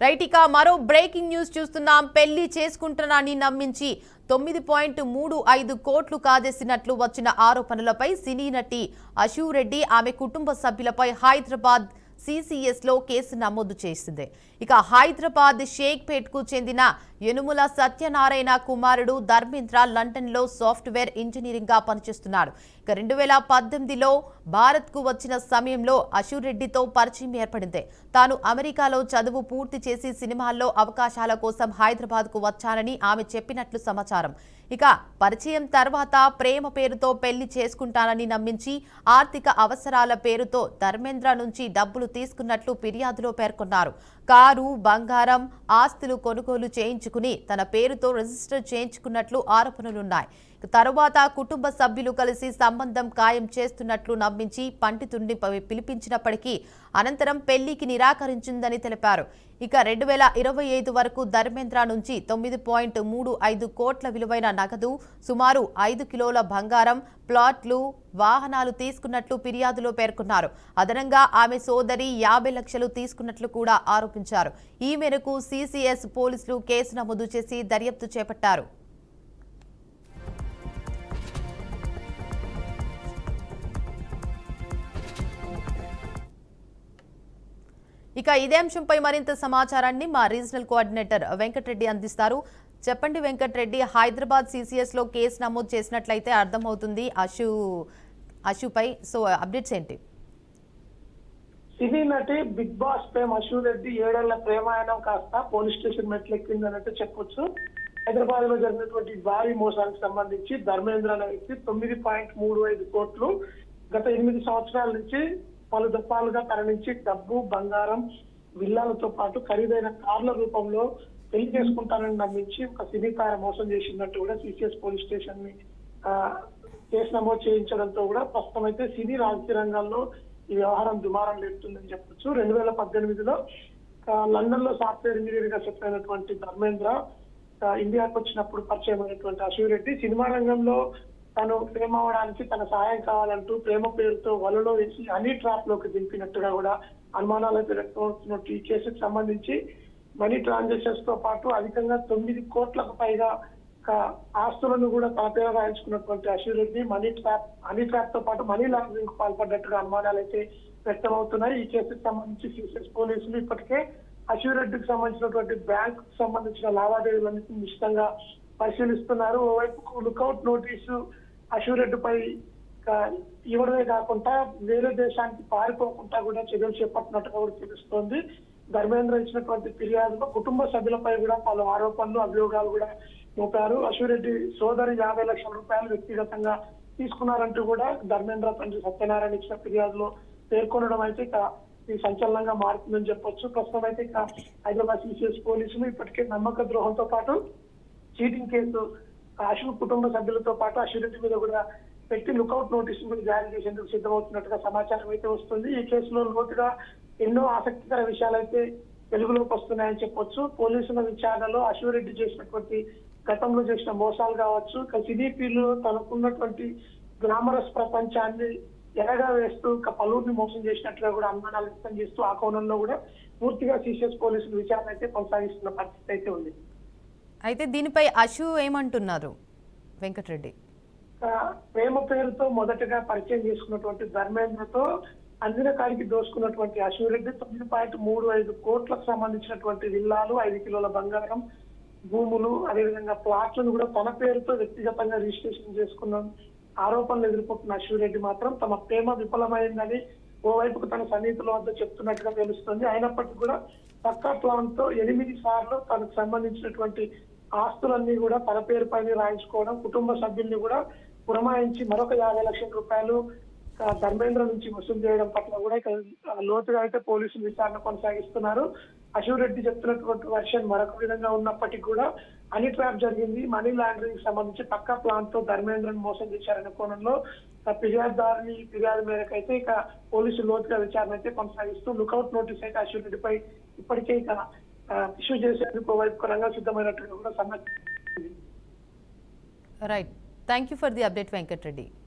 Right, ఇక మరో breaking news చూస్తున్నాం. పెళ్లి చేసుకుంటున్నానని నమ్మించి 9.35 కోట్లు కాజేసినట్లు వచ్చిన ఆరోపణలపై సినీ నటి అశూ రెడ్డి ఆమె కుటుంబ సభ్యులపై హైదరాబాద్ సిసిఎస్ లో కేసు నమోదు చేసింది. ఇక హైదరాబాద్ షేక్పేట్ కు చెందిన యనుముల సత్యనారాయణ కుమారుడు ధర్మేంద్ర లండన్ లో సాఫ్ట్వేర్ ఇంజనీరింగ్ గా పనిచేస్తున్నాడు. ఇక 2018లో భారత్ కు వచ్చిన సమయంలో అశూ రెడ్డితో పరిచయం ఏర్పడింది. తాను అమెరికాలో చదువు పూర్తి చేసి సినిమాల్లో అవకాశాల కోసం హైదరాబాద్ కు వచ్చానని ఆమె చెప్పినట్లు సమాచారం. ఇక పరిచయం తర్వాత ప్రేమ పేరుతో పెళ్లి చేసుకుంటానని నమ్మించి ఆర్థిక అవసరాల పేరుతో ధర్మేంద్ర నుంచి డబ్బులు తీసుకున్నట్లు ఫిర్యాదులో పేర్కొన్నారు. కారు, బంగారం, ఆస్తులు కొనుగోలు చేయించుకుని తన పేరుతో రిజిస్టర్ చేయించుకున్నట్లు ఆరోపణలున్నాయి. తరువాత కుటుంబ సభ్యులు కలిసి సంబంధం ఖాయం చేస్తున్నట్లు నమ్మించి పండితుడిని పిలిపించినప్పటికీ అనంతరం పెళ్లికి నిరాకరించిందని తెలిపారు. ఇక 2025 వరకు ధర్మేంద్ర నుంచి 9.35 కోట్ల విలువైన నగదు, సుమారు 5 కిలోల బంగారం, ప్లాట్లు, వాహనాలు తీసుకున్నట్లు ఫిర్యాదులో పేర్కొన్నారు. అదనంగా ఆమె సోదరి 50 లక్షలు తీసుకున్నట్లు కూడా ఆరోపించారు. ఈ మేరకు సిసిఎస్ పోలీసులు కేసు నమోదు చేసి దర్యాప్తు చేపట్టారు. ఇక ఇదే అంశంపై మరింత సమాచారాన్ని మా రీజనల్ కోఆర్డినేటర్ వెంకటరెడ్డి అందిస్తారు. చెప్పండి వెంకటరెడ్డి, హైదరాబాద్ సిసిఎస్ లో కేసు నమోదు చేసినట్లయితే అర్థమవుతుంది అశుపై. సో అప్డేట్స్ ఏంటి? సినీ నటి బిగ్ బాస్ ఫేమ్ అశూ రెడ్డి 7 ఏళ్ల ప్రేమాయణం కాస్త పోలీస్ స్టేషన్ మెట్లెక్కిందన్నట్టు చెప్పొచ్చు. హైదరాబాద్ లో జరిగినటువంటి భారీ మోసానికి సంబంధించి ధర్మేంద్ర అనే వ్యక్తి 9.35 కోట్లు గత 8 సంవత్సరాల నుంచి పలు దఫాలుగా తన నుంచి డబ్బు, బంగారం, విల్లాలతో పాటు ఖరీదైన కార్ల రూపంలో పెళ్లి చేసుకుంటానని నమ్మించి ఒక సినీ తార మోసం చేసినట్టు కూడా సిసిఎస్ పోలీస్ స్టేషన్ ని కేసు నమోదు చేయించడంతో కూడా ప్రస్తుతం అయితే సినీ రాజకీయ రంగాల్లో ఈ వ్యవహారం దుమారం లేపుతుందని చెప్పొచ్చు. 2018లో లండన్ లో సాఫ్ట్వేర్ ఇంజనీర్ గా సెటిల్ అయినటువంటి ధర్మేంద్ర ఇండియాకు వచ్చినప్పుడు పరిచయం అయినటువంటి అశూ రెడ్డి సినిమా రంగంలో తను ప్రేమ అవడానికి తన సహాయం కావాలంటూ ప్రేమ పేరుతో వలలో వేసి హనీ ట్రాప్ లోకి దింపినట్టుగా కూడా అనుమానాలు అయితే వ్యక్తమవుతున్నట్టు ఈ కేసుకు సంబంధించి మనీ ట్రాన్సాక్షన్స్ తో పాటు అధికంగా 9 కోట్లకు పైగా ఆస్తులను కూడా తన పేరు రాయించుకున్నటువంటి అశూ రెడ్డి హనీ ట్రాప్ తో పాటు మనీ లాండరింగ్ పాల్పడ్డట్టుగా అనుమానాలు అయితే వ్యక్తమవుతున్నాయి. ఈ కేసుకు సంబంధించి సిసిఎస్ పోలీసులు ఇప్పటికే అశూ రెడ్డికి సంబంధించినటువంటి బ్యాంకు సంబంధించిన లావాదేవీలన్నింటినీ నిశ్చితంగా పరిశీలిస్తున్నారు. ఓవైపు లుకౌట్ నోటీసు అశూ రెడ్డిపై ఇవ్వడమే కాకుండా వేరే దేశానికి పారిపోకుండా కూడా చర్యలు చేపట్టినట్టుగా కూడా తెలుస్తోంది. ధర్మేంద్ర ఇచ్చినటువంటి ఫిర్యాదులో కుటుంబ సభ్యులపై కూడా పలు ఆరోపణలు, అభియోగాలు కూడా మోపారు. అశూ రెడ్డి సోదరి 50 లక్షల రూపాయలు వ్యక్తిగతంగా తీసుకున్నారంటూ కూడా ధర్మేంద్ర తండ్రి సత్యనారాయణ ఇచ్చిన ఫిర్యాదులో పేర్కొనడం అయితే ఈ సంచలనంగా మారుతుందని చెప్పొచ్చు. ప్రస్తుతం అయితే హైదరాబాద్ సిసిఎస్ పోలీసులు ఇప్పటికే నమ్మక ద్రోహంతో పాటు చీటింగ్ కేసు అశూ కుటుంబ సభ్యులతో పాటు అశూ రెడ్డి మీద కూడా పెట్టి లుకౌట్ నోటీసు కూడా జారీ చేసేందుకు సిద్ధమవుతున్నట్టుగా సమాచారం అయితే వస్తుంది. ఈ కేసులో లోతుగా ఎన్నో ఆసక్తికర విషయాలైతే వెలుగులోకి వస్తున్నాయని చెప్పొచ్చు. పోలీసుల విచారణలో అశూ రెడ్డి చేసినటువంటి గతంలో చేసిన మోసాలు కావచ్చు, సిడిపిలు తనకున్నటువంటి గ్లామరస్ ప్రపంచాన్ని ఎరగా వేస్తూ పలువురిని మోసం చేసినట్లుగా కూడా అనుమానాలు వ్యక్తం చేస్తూ ఆ కోణంలో కూడా పూర్తిగా సిసిఎస్ పోలీసులు విచారణ అయితే కొనసాగిస్తున్న పరిస్థితి అయితే ఉంది. అయితే దీనిపై అశూ ఏమంటున్నారు వెంకటరెడ్డి? ప్రేమ పేరుతో మొదటగా పరిచయం చేసుకున్నటువంటి ధర్మేంద్రతో అందిన కాడికి దోసుకున్నటువంటి అశూ రెడ్డి 9.35 కోట్లకు సంబంధించినటువంటి విల్లాలు, 5 కిలోల బంగారం, భూములు, అదేవిధంగా ప్లాట్లను కూడా తన పేరుతో వ్యక్తిగతంగా రిజిస్ట్రేషన్ చేసుకున్న ఆరోపణలు ఎదుర్కొంటున్న అశూ రెడ్డి మాత్రం తమ ప్రేమ విఫలమైందని ఓవైపుకు తన సన్నిహితుల వద్ద చెప్తున్నట్టుగా తెలుస్తుంది. అయినప్పటికీ కూడా పక్కా ప్లాన్ తో 8 సార్లు తనకు సంబంధించినటువంటి ఆస్తులన్నీ కూడా తన పేరు పైన రాయించుకోవడం, కుటుంబ సభ్యుల్ని కూడా పురమాయించి మరొక 50 లక్షల రూపాయలు ధర్మేంద్ర నుంచి వసూలు చేయడం పట్ల కూడా లోతుగా అయితే పోలీసులు విచారణ కొనసాగిస్తున్నారు. అశూ రెడ్డి చెప్తున్నటువంటి వర్షన్ మరొక విధంగా ఉన్నప్పటికీ కూడా హనీ ట్రాప్ జరిగింది, మనీ లాండరింగ్ సంబంధించి పక్కా ప్లాన్ తో ధర్మేంద్రను మోసం చేశారనే కోణంలో ఫిర్యాదు మేరకు అయితే పోలీసులు లోతుగా విచారణ అయితే కొనసాగిస్తూ లుకౌట్ నోటీస్ అయితే అశూ రెడ్డిపై ఇప్పటికే ఇష్యూ చేసేందుకు వైపు రంగం సిద్ధమైనట్టుగా కూడా సమాచారం. Right, thank you for the update Venkatareddy.